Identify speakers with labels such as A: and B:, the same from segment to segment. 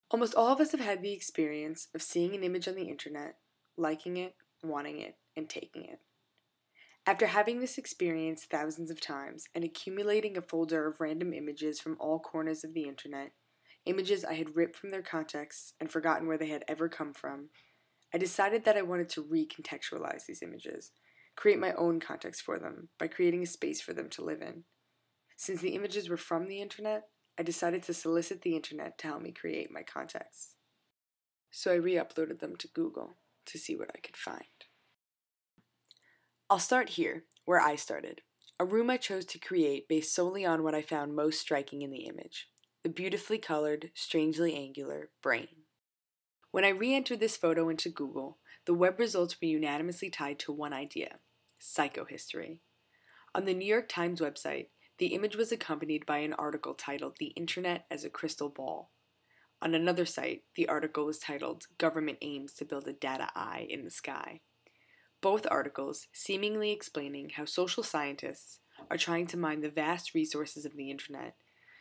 A: Almost all of us have had the experience of seeing an image on the internet, liking it, wanting it, and taking it. After having this experience thousands of times and accumulating a folder of random images from all corners of the internet, images I had ripped from their contexts and forgotten where they had ever come from, I decided that I wanted to recontextualize these images, create my own context for them by creating a space for them to live in. Since the images were from the internet, I decided to solicit the internet to help me create my context. So I re-uploaded them to Google to see what I could find. I'll start here, where I started, a room I chose to create based solely on what I found most striking in the image, the beautifully colored, strangely angular brain. When I re-entered this photo into Google, the web results were unanimously tied to one idea: psychohistory. On the New York Times website, the image was accompanied by an article titled "The Internet as a Crystal Ball." On another site, the article was titled "Government Aims to Build a Data Eye in the Sky." Both articles seemingly explaining how social scientists are trying to mine the vast resources of the internet,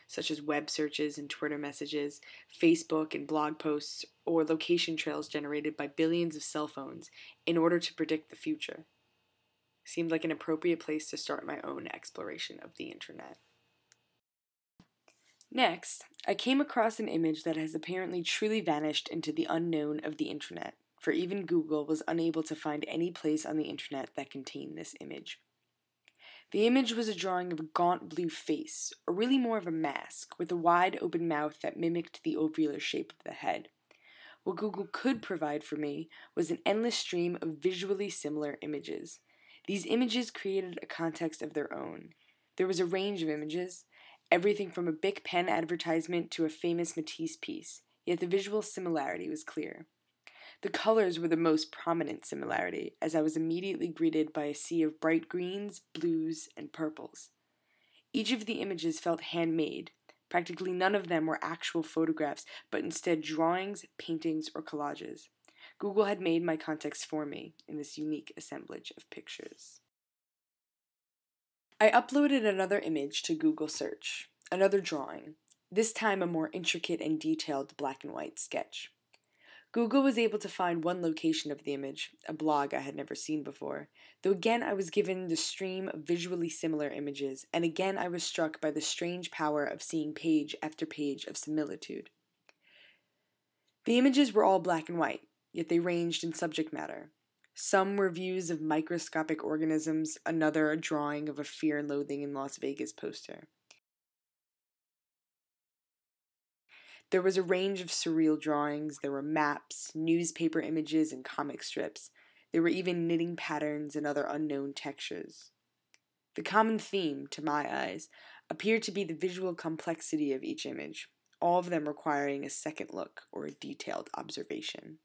A: such as web searches and Twitter messages, Facebook and blog posts, or location trails generated by billions of cell phones, in order to predict the future. Seemed like an appropriate place to start my own exploration of the internet. Next, I came across an image that has apparently truly vanished into the unknown of the internet, for even Google was unable to find any place on the internet that contained this image. The image was a drawing of a gaunt blue face, or really more of a mask, with a wide open mouth that mimicked the ovular shape of the head. What Google could provide for me was an endless stream of visually similar images. These images created a context of their own. There was a range of images, everything from a Bic pen advertisement to a famous Matisse piece, yet the visual similarity was clear. The colors were the most prominent similarity, as I was immediately greeted by a sea of bright greens, blues, and purples. Each of the images felt handmade. Practically none of them were actual photographs, but instead drawings, paintings, or collages. Google had made my context for me in this unique assemblage of pictures. I uploaded another image to Google Search, another drawing, this time a more intricate and detailed black and white sketch. Google was able to find one location of the image, a blog I had never seen before, though again I was given the stream of visually similar images, and again I was struck by the strange power of seeing page after page of similitude. The images were all black and white, yet they ranged in subject matter. Some were views of microscopic organisms, another a drawing of a Fear and Loathing in Las Vegas poster. There was a range of surreal drawings, there were maps, newspaper images, and comic strips. There were even knitting patterns and other unknown textures. The common theme, to my eyes, appeared to be the visual complexity of each image, all of them requiring a second look or a detailed observation.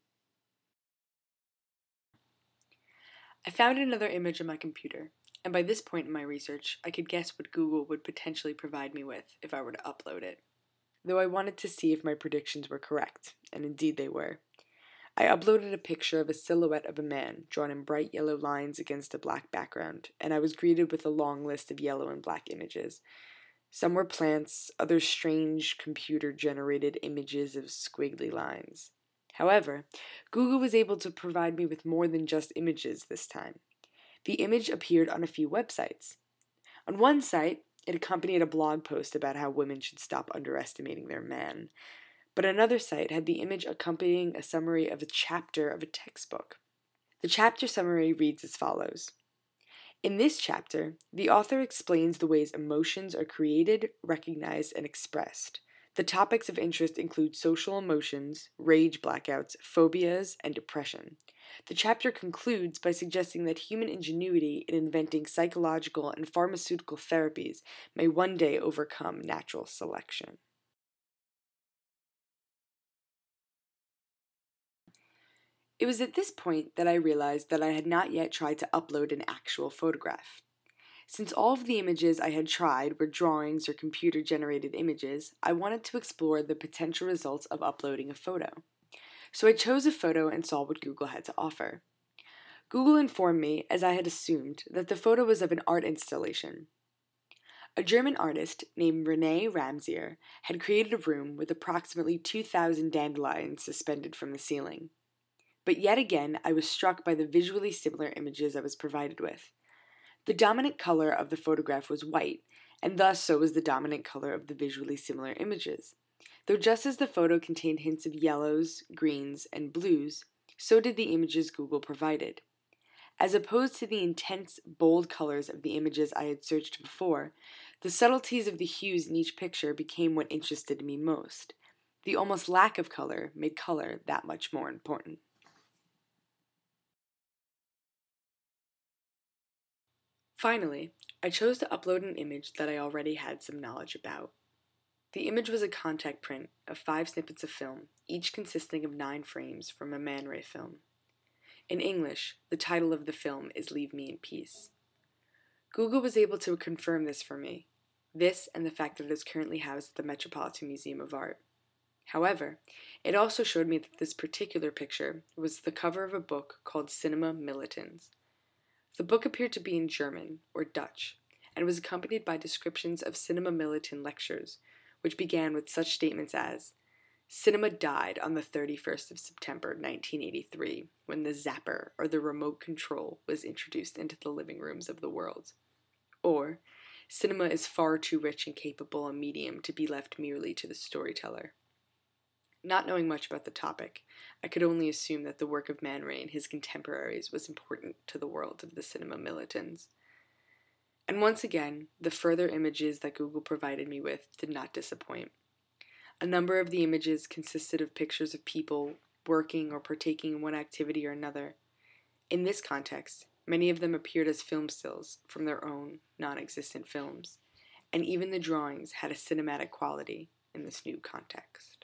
A: I found another image on my computer, and by this point in my research, I could guess what Google would potentially provide me with if I were to upload it. Though I wanted to see if my predictions were correct, and indeed they were. I uploaded a picture of a silhouette of a man drawn in bright yellow lines against a black background, and I was greeted with a long list of yellow and black images. Some were plants, others strange computer-generated images of squiggly lines. However, Google was able to provide me with more than just images this time. The image appeared on a few websites. On one site, it accompanied a blog post about how women should stop underestimating their men, but another site had the image accompanying a summary of a chapter of a textbook. The chapter summary reads as follows. In this chapter, the author explains the ways emotions are created, recognized, and expressed. The topics of interest include social emotions, rage blackouts, phobias, and depression. The chapter concludes by suggesting that human ingenuity in inventing psychological and pharmaceutical therapies may one day overcome natural selection. It was at this point that I realized that I had not yet tried to upload an actual photograph. Since all of the images I had tried were drawings or computer-generated images, I wanted to explore the potential results of uploading a photo. So I chose a photo and saw what Google had to offer. Google informed me, as I had assumed, that the photo was of an art installation. A German artist named René Ramsier had created a room with approximately 2,000 dandelions suspended from the ceiling. But yet again, I was struck by the visually similar images I was provided with. The dominant color of the photograph was white, and thus so was the dominant color of the visually similar images. Though just as the photo contained hints of yellows, greens, and blues, so did the images Google provided. As opposed to the intense, bold colors of the images I had searched before, the subtleties of the hues in each picture became what interested me most. The almost lack of color made color that much more important. Finally, I chose to upload an image that I already had some knowledge about. The image was a contact print of 5 snippets of film, each consisting of 9 frames from a Man Ray film. In English, the title of the film is Leave Me in Peace. Google was able to confirm this for me, this and the fact that it is currently housed at the Metropolitan Museum of Art. However, it also showed me that this particular picture was the cover of a book called Cinema Militans. The book appeared to be in German, or Dutch, and was accompanied by descriptions of Cinema Militant lectures, which began with such statements as, "Cinema died on the 31st of September 1983, when the zapper, or the remote control, was introduced into the living rooms of the world." Or, "Cinema is far too rich and capable a medium to be left merely to the storyteller." Not knowing much about the topic, I could only assume that the work of Man Ray and his contemporaries was important to the world of the Cinema Militants. And once again, the further images that Google provided me with did not disappoint. A number of the images consisted of pictures of people working or partaking in one activity or another. In this context, many of them appeared as film stills from their own non-existent films, and even the drawings had a cinematic quality in this new context.